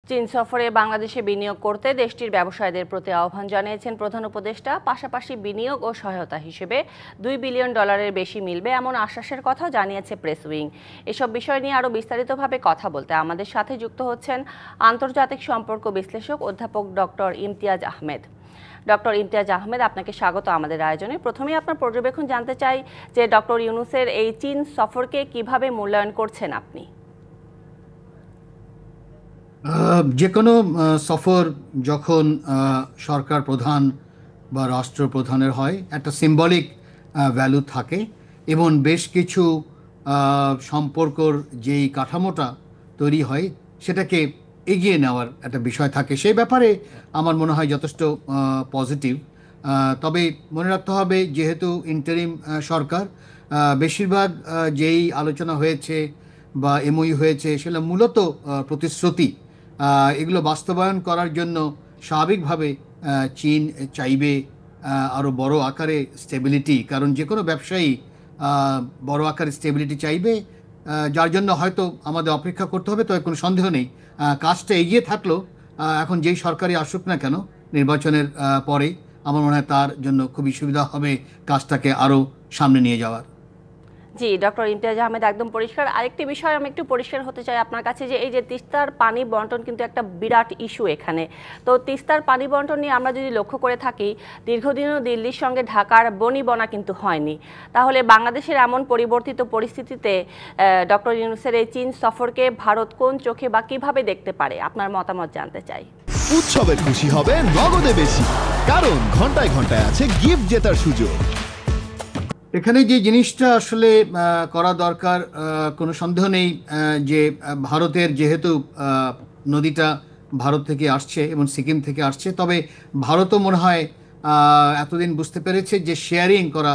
চীন সফরে বাংলাদেশে বিনিয়োগ করতে দেশটির ব্যবসায়ীদের প্রতি আহ্বান জানিয়েছেন প্রধান উপদেষ্টা। পাশাপাশি বিনিয়োগ ও সহায়তা হিসেবে $2 বিলিয়ন বেশি মিলবে এমন আশ্বাসের কথা জানিয়েছে প্রেস উইং। এসব বিষয় নিয়ে আরও বিস্তারিতভাবে কথা বলতে আমাদের সাথে যুক্ত হচ্ছেন আন্তর্জাতিক সম্পর্ক বিশ্লেষক অধ্যাপক ডক্টর ইমতিয়াজ আহমেদ। ডক্টর ইমতিয়াজ আহমেদ, আপনাকে স্বাগত আমাদের আয়োজনে। প্রথমেই আপনার পর্যবেক্ষণ জানতে চাই যে ডক্টর ইউনূসের এই চীন সফরকে কিভাবে মূল্যায়ন করছেন আপনি? যে কোনো সফর যখন সরকার প্রধান বা রাষ্ট্রপ্রধানের হয় একটা সিম্বলিক ভ্যালু থাকে এবং বেশ কিছু সম্পর্কর যেই কাঠামোটা তৈরি হয় সেটাকে এগিয়ে নেওয়ার একটা বিষয় থাকে। সেই ব্যাপারে আমার মনে হয় যথেষ্ট পজিটিভ। তবে মনে রাখতে হবে যেহেতু ইন্টারিম সরকার, বেশিরভাগ যেই আলোচনা হয়েছে বা এমওইউ হয়েছে সেগুলো মূলত প্রতিশ্রুতি। এগুলো বাস্তবায়ন করার জন্য স্বাভাবিকভাবে চীন চাইবে আরও বড় আকারে স্টেবিলিটি, কারণ যে কোনো ব্যবসায়ী বড় আকারে স্টেবিলিটি চাইবে, যার জন্য হয়তো আমাদের অপেক্ষা করতে হবে। তবে কোনো সন্দেহ নেই কাজটা এগিয়ে থাকলো এখন যেই সরকারই আসুক না কেন নির্বাচনের পরে, আমার মনে হয় তার জন্য খুবই সুবিধা হবে কাজটাকে আরও সামনে নিয়ে যাওয়ার। জি, ডক্টর ইমতিয়াজ আহমেদ, একদম পরিষ্কার। আরেকটি বিষয় আমি একটু পরিষ্কার হতে চাই আপনার কাছে, যে এই যে তিস্তার পানি বন্টন কিন্তু একটা বিরাট ইস্যু এখানে। তো তিস্তার পানি বন্টন নিয়ে আমরা যদি লক্ষ্য করে থাকি, দীর্ঘদিনও দিল্লির সঙ্গে ঢাকার বনিবনা কিন্তু হয়নি। তাহলে বাংলাদেশের এমন পরিবর্তিত পরিস্থিতিতে ডক্টর ইউনূসের এই চীন সফরকে ভারত কোন চোখে বা কিভাবে দেখতে পারে, আপনার মতামত জানতে চাই। উৎসবে খুশি হবে নগদে বেশি, কারণ ঘন্টায় ঘন্টায় আছে গিফট জেতার সুযোগ। এখানে যে জিনিসটা আসলে করা দরকার, কোনো সন্দেহ নেই যে ভারতের যেহেতু নদীটা ভারত থেকে আসছে এবং সিকিম থেকে আসছে, তবে ভারতও মনে হয় এতদিন বুঝতে পেরেছে যে শেয়ারিং করা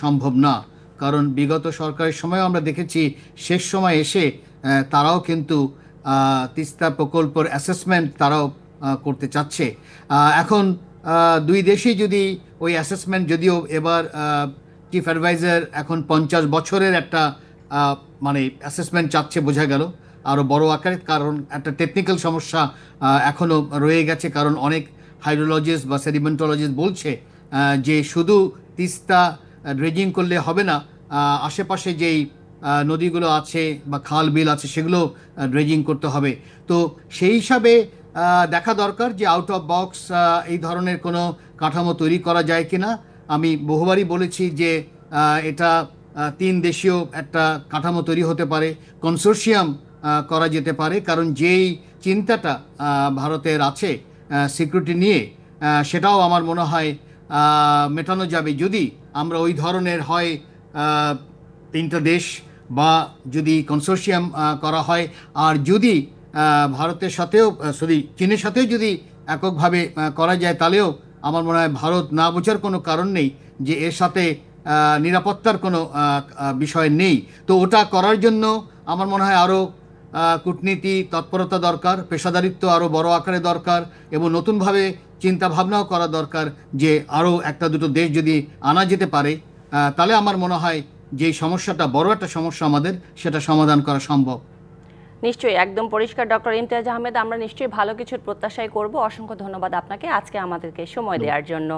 সম্ভব না। কারণ বিগত সরকারের সময় আমরা দেখেছি শেষ সময় এসে তারাও কিন্তু তিস্তা প্রকল্পের অ্যাসেসমেন্ট তারাও করতে চাচ্ছে। এখন দুই দেশেই যদি ওই অ্যাসেসমেন্ট, যদিও এবার চিফ অ্যাডভাইজার এখন 50 বছরের একটা মানে অ্যাসেসমেন্ট চাচ্ছে, বোঝা গেল আরও বড় আকারে, কারণ একটা টেকনিক্যাল সমস্যা এখনও রয়ে গেছে। কারণ অনেক হাইড্রোলজিস্ট বা সেডিমেন্টোলজিস্ট বলছে যে শুধু তিস্তা ড্রেজিং করলে হবে না, আশেপাশে যেই নদীগুলো আছে বা খাল বিল আছে সেগুলো ড্রেজিং করতে হবে। তো সেই হিসাবে দেখা দরকার যে আউট অফ বক্স এই ধরনের কোনো কাঠামো তৈরি করা যায় কিনা। আমি বহুবারই বলেছি যে এটা 3 দেশীয় একটা কাঠামো তৈরি হতে পারে, কনসোর্শিয়াম করা যেতে পারে। কারণ যেই চিন্তাটা ভারতের আছে সিকিউরিটি নিয়ে, সেটাও আমার মনে হয় মেটানো যাবে যদি আমরা ওই ধরনের হয় 3টা দেশ বা যদি কনসোর্শিয়াম করা হয়। আর যদি ভারতের সাথেও চীনের সাথেও যদি এককভাবে করা যায়, তাহলেও আমার মনে হয় ভারত না বোঝার কোনো কারণ নেই যে এর সাথে নিরাপত্তার কোনো বিষয় নেই। তো ওটা করার জন্য আমার মনে হয় আরও কূটনীতি তৎপরতা দরকার, পেশাদারিত্ব আরও বড় আকারে দরকার, এবং নতুনভাবে চিন্তা ভাবনাও করা দরকার যে আরও একটা দুটো দেশ যদি আনা যেতে পারে, তাহলে আমার মনে হয় যে সমস্যাটা বড় একটা সমস্যা আমাদের, সেটা সমাধান করা সম্ভব। নিশ্চয়ই, একদম পরিষ্কার ডক্টর ইমতিয়াজ আহমেদ। আমরা নিশ্চয়ই ভালো কিছুর প্রত্যাশাই করব। অসংখ্য ধন্যবাদ আপনাকে আজকে আমাদেরকে সময় দেওয়ার জন্য।